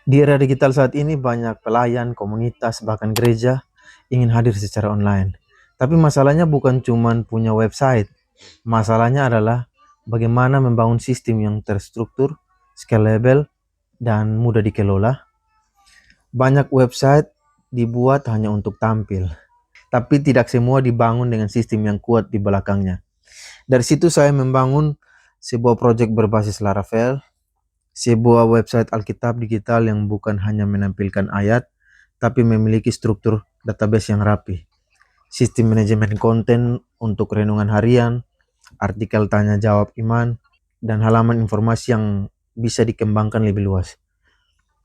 Di era digital saat ini banyak pelayan, komunitas, bahkan gereja ingin hadir secara online. Tapi masalahnya bukan cuma punya website. Masalahnya adalah bagaimana membangun sistem yang terstruktur, scalable, dan mudah dikelola. Banyak website dibuat hanya untuk tampil, tapi tidak semua dibangun dengan sistem yang kuat di belakangnya. Dari situ saya membangun sebuah proyek berbasis Laravel, sebuah website Alkitab digital yang bukan hanya menampilkan ayat, tapi memiliki struktur database yang rapi. Sistem manajemen konten untuk renungan harian, artikel tanya jawab iman, dan halaman informasi yang bisa dikembangkan lebih luas.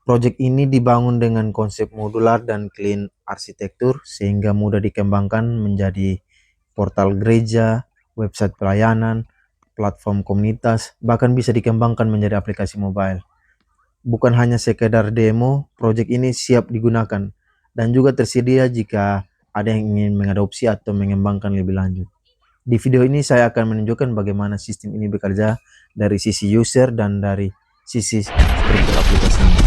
Proyek ini dibangun dengan konsep modular dan clean arsitektur sehingga mudah dikembangkan menjadi portal gereja, website pelayanan, platform komunitas, bahkan bisa dikembangkan menjadi aplikasi mobile. Bukan hanya sekedar demo, proyek ini siap digunakan dan juga tersedia jika ada yang ingin mengadopsi atau mengembangkan lebih lanjut. Di video ini saya akan menunjukkan bagaimana sistem ini bekerja dari sisi user dan dari sisi struktur aplikasinya.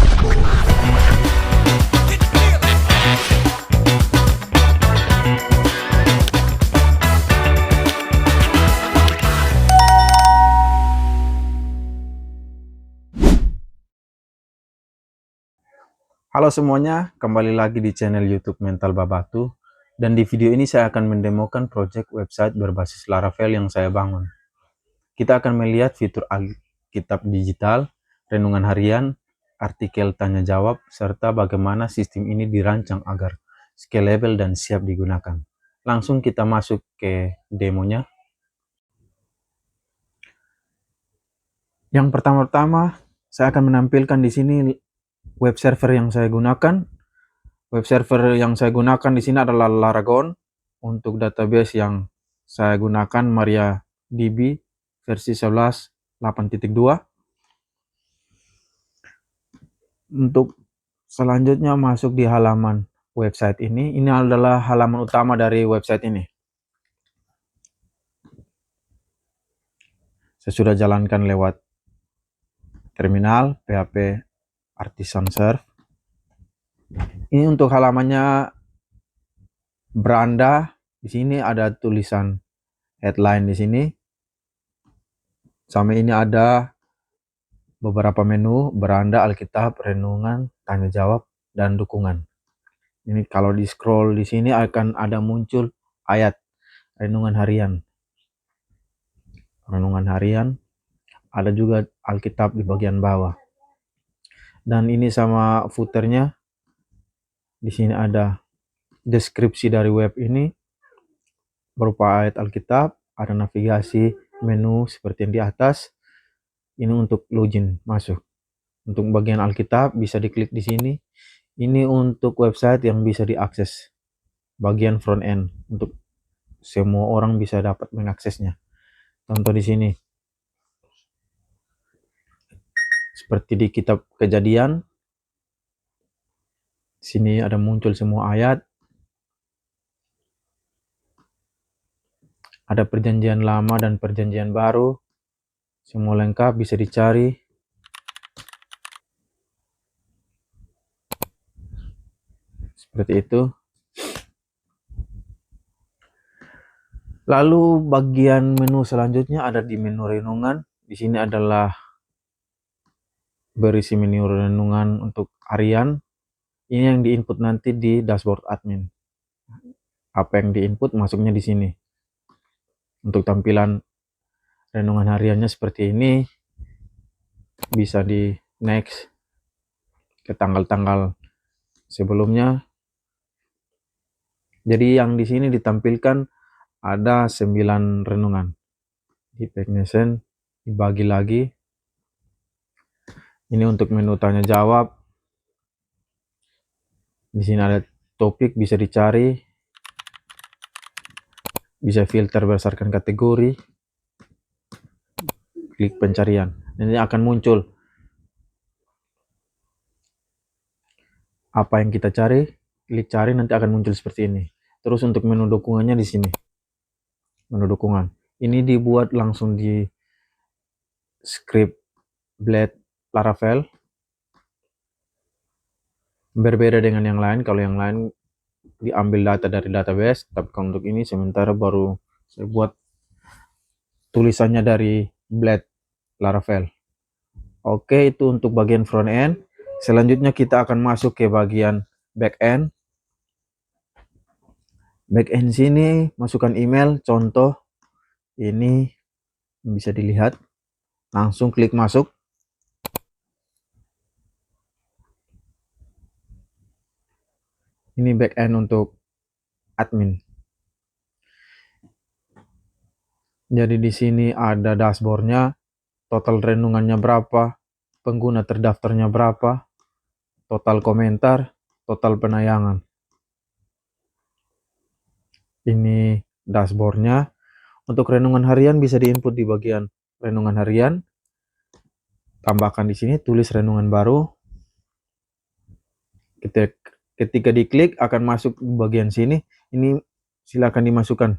Halo semuanya, kembali lagi di channel YouTube Mental Babatu. Dan di video ini saya akan mendemokan project website berbasis Laravel yang saya bangun. Kita akan melihat fitur Alkitab digital, renungan harian, artikel tanya jawab, serta bagaimana sistem ini dirancang agar scalable dan siap digunakan. Langsung kita masuk ke demonya. Yang pertama-tama, saya akan menampilkan di sini web server yang saya gunakan. Web server yang saya gunakan di sini adalah Laragon. Untuk database yang saya gunakan MariaDB versi 11.8.2. Untuk selanjutnya masuk di halaman website ini. Ini adalah halaman utama dari website ini. Saya sudah jalankan lewat terminal PHP Artisan Serve. Ini untuk halamannya beranda. Di sini ada tulisan headline di sini. Sama ini ada beberapa menu, beranda, Alkitab, renungan, tanya jawab, dan dukungan. Ini kalau di scroll di sini akan ada muncul ayat renungan harian. Renungan harian, ada juga Alkitab di bagian bawah. Dan ini sama footernya. Di sini ada deskripsi dari web ini berupa ayat Alkitab, ada navigasi menu seperti yang di atas. Ini untuk login masuk. Untuk bagian Alkitab bisa diklik di sini. Ini untuk website yang bisa diakses bagian front end untuk semua orang bisa dapat mengaksesnya. Contoh di sini. Seperti di kitab Kejadian. Sini ada muncul semua ayat. Ada perjanjian lama dan perjanjian baru. Semua lengkap bisa dicari. Seperti itu. Lalu bagian menu selanjutnya ada di menu renungan. Di sini adalah berisi menu renungan untuk harian. Ini yang diinput nanti di dashboard admin. Apa yang diinput masuknya di sini. Untuk tampilan renungan hariannya seperti ini. Bisa di next ke tanggal-tanggal sebelumnya. Jadi yang di sini ditampilkan ada 9 renungan. Di Packnation dibagi lagi. Ini untuk menu tanya jawab. Di sini ada topik bisa dicari. Bisa filter berdasarkan kategori. Klik pencarian. Ini akan muncul apa yang kita cari. Klik cari nanti akan muncul seperti ini. Terus untuk menu dukungannya di sini. Menu dukungan. Ini dibuat langsung di script Blade Laravel. Berbeda dengan yang lain, kalau yang lain diambil data dari database, tapi kalau untuk ini sementara baru saya buat tulisannya dari Blade Laravel. Oke, itu untuk bagian front end. Selanjutnya kita akan masuk ke bagian back end. Back end sini masukkan email, contoh ini bisa dilihat. Langsung klik masuk. Ini back end untuk admin. Jadi di sini ada dashboardnya, total renungannya berapa, pengguna terdaftarnya berapa, total komentar, total penayangan. Ini dashboardnya. Untuk renungan harian bisa diinput di bagian renungan harian. Tambahkan di sini, tulis renungan baru. Ketika diklik akan masuk di bagian sini. Ini silakan dimasukkan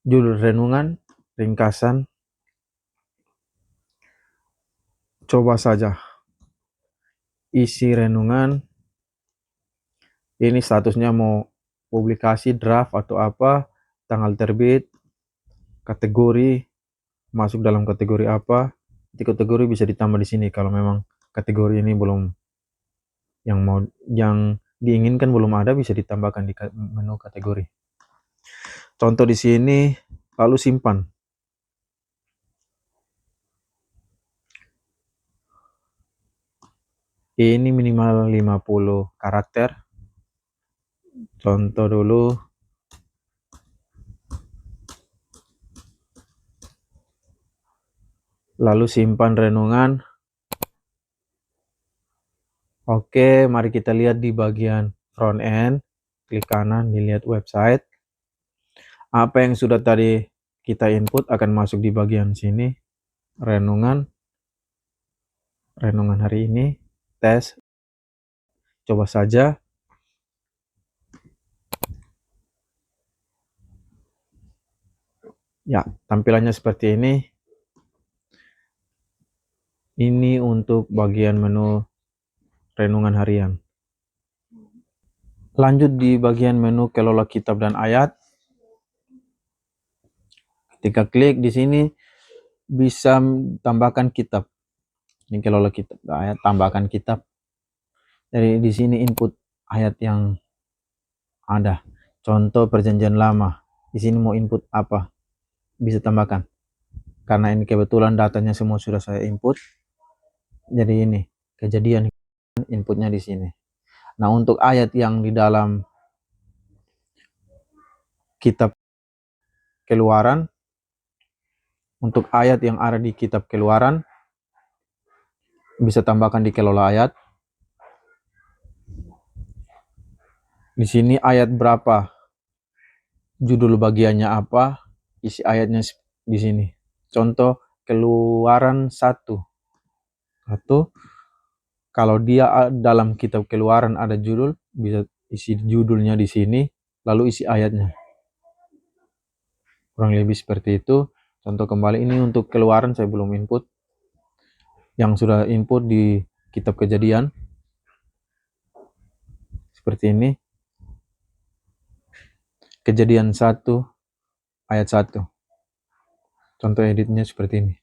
judul renungan, ringkasan, coba saja, isi renungan. Ini statusnya mau publikasi, draft atau apa, tanggal terbit, kategori, masuk dalam kategori apa. Di kategori bisa ditambah di sini kalau memang kategori ini belum yang diinginkan belum ada, bisa ditambahkan di menu kategori. Contoh di sini, lalu simpan. Ini minimal 50 karakter. Contoh dulu. Lalu simpan renungan. Oke, mari kita lihat di bagian front end. Klik kanan, dilihat website. Apa yang sudah tadi kita input akan masuk di bagian sini. Renungan hari ini, tes, coba saja. Ya, tampilannya seperti ini. Ini untuk bagian menu renungan harian. Lanjut di bagian menu kelola kitab dan ayat. Ketika klik di sini bisa tambahkan kitab. Ini kelola kitab dan ayat, tambahkan kitab. Jadi di sini input ayat yang ada. Contoh perjanjian lama. Di sini mau input apa? Bisa tambahkan. Karena ini kebetulan datanya semua sudah saya input. Jadi ini kejadian inputnya di sini. Nah, untuk ayat yang di dalam kitab Keluaran, untuk ayat yang ada di kitab Keluaran bisa tambahkan di kelola ayat. Di sini ayat berapa, judul bagiannya apa, isi ayatnya di sini. Contoh Keluaran 1. Atau kalau dia dalam kitab Keluaran ada judul, bisa isi judulnya di sini, lalu isi ayatnya. Kurang lebih seperti itu. Contoh kembali, ini untuk Keluaran saya belum input. Yang sudah input di kitab Kejadian. Seperti ini. Kejadian 1 ayat 1. Contoh editnya seperti ini.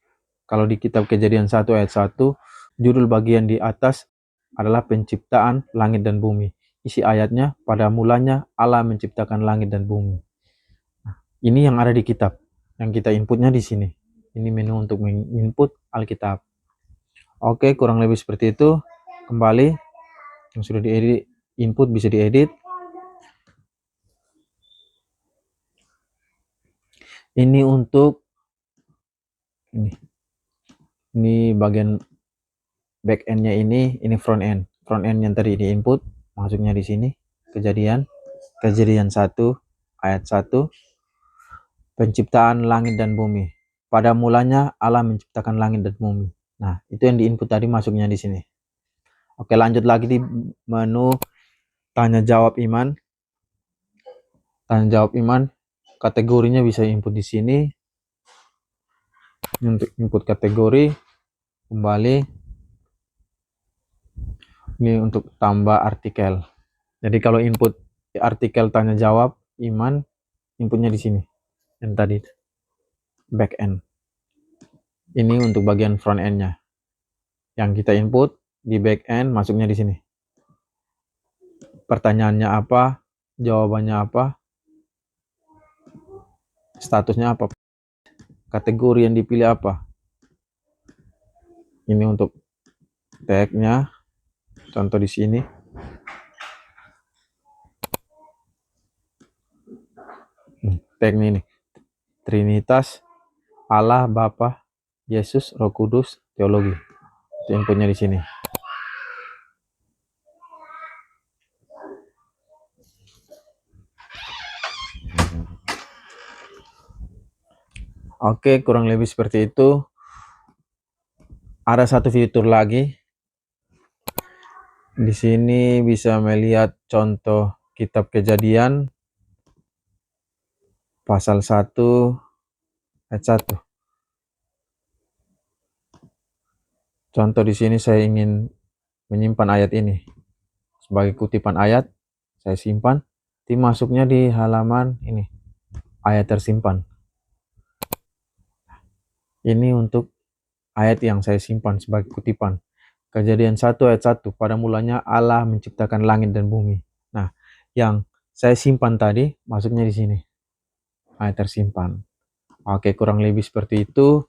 Kalau di kitab Kejadian 1 ayat 1, judul bagian di atas adalah penciptaan langit dan bumi. Isi ayatnya, pada mulanya Allah menciptakan langit dan bumi. Nah, ini yang ada di kitab. Yang kita inputnya di sini. Ini menu untuk menginput Alkitab. Oke, kurang lebih seperti itu. Kembali, yang sudah diedit, input bisa diedit. Ini untuk ini bagian back end-nya, ini front end. Front end yang tadi di input, masuknya di sini. Kejadian 1 ayat 1. Penciptaan langit dan bumi. Pada mulanya Allah menciptakan langit dan bumi. Nah, itu yang di input tadi masuknya di sini. Oke, lanjut lagi di menu tanya jawab iman. Tanya jawab iman, kategorinya bisa input di sini. Untuk input kategori, kembali. Ini untuk tambah artikel. Jadi kalau input artikel tanya jawab iman, inputnya di sini. Yang tadi back end. Ini untuk bagian front end-nya. Yang kita input di back end masuknya di sini. Pertanyaannya apa, jawabannya apa, statusnya apa, kategori yang dipilih apa. Ini untuk tag-nya. Contoh di sini. Tag-nya ini. Trinitas, Allah, Bapa, Yesus, Roh Kudus, Teologi. Itu inputnya di sini. Oke, kurang lebih seperti itu. Ada satu fitur lagi. Di sini bisa melihat contoh kitab Kejadian pasal 1 ayat 1. Contoh di sini saya ingin menyimpan ayat ini. Sebagai kutipan ayat, saya simpan. Nanti masuknya di halaman ini, ayat tersimpan. Ini untuk ayat yang saya simpan sebagai kutipan. Kejadian 1 ayat 1. Pada mulanya Allah menciptakan langit dan bumi. Nah, yang saya simpan tadi masuknya di sini. Ayat tersimpan. Oke, kurang lebih seperti itu.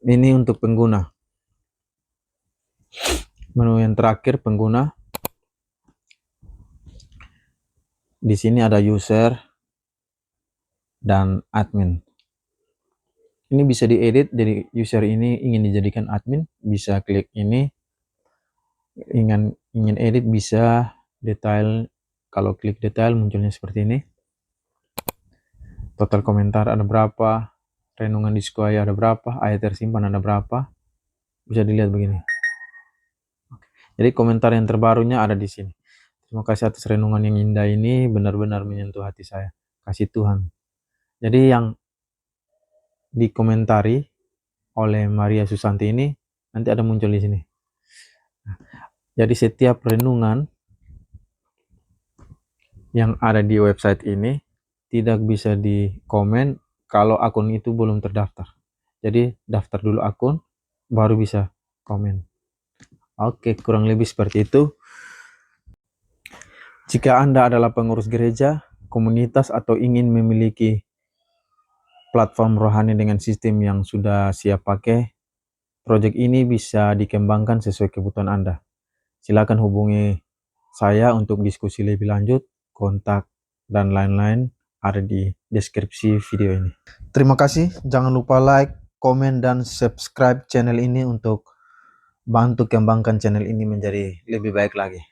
Ini untuk pengguna. Menu yang terakhir pengguna. Di sini ada user dan admin. Ini bisa diedit, jadi user ini ingin dijadikan admin, bisa klik ini. Ingin edit bisa detail. Kalau klik detail munculnya seperti ini. Total komentar ada berapa, renungan disukai ada berapa, ayat tersimpan ada berapa. Bisa dilihat begini. Jadi komentar yang terbarunya ada di sini. Terima kasih atas renungan yang indah ini, benar-benar menyentuh hati saya. Kasih Tuhan. Jadi yang dikomentari oleh Maria Susanti ini nanti ada muncul di sini. Jadi setiap renungan yang ada di website ini tidak bisa dikomen kalau akun itu belum terdaftar. Jadi daftar dulu akun, baru bisa komen. Oke, kurang lebih seperti itu. Jika Anda adalah pengurus gereja, komunitas, atau ingin memiliki platform rohani dengan sistem yang sudah siap pakai, proyek ini bisa dikembangkan sesuai kebutuhan Anda. Silakan hubungi saya untuk diskusi lebih lanjut, kontak, dan lain-lain ada di deskripsi video ini. Terima kasih, jangan lupa like, komen, dan subscribe channel ini untuk bantu kembangkan channel ini menjadi lebih baik lagi.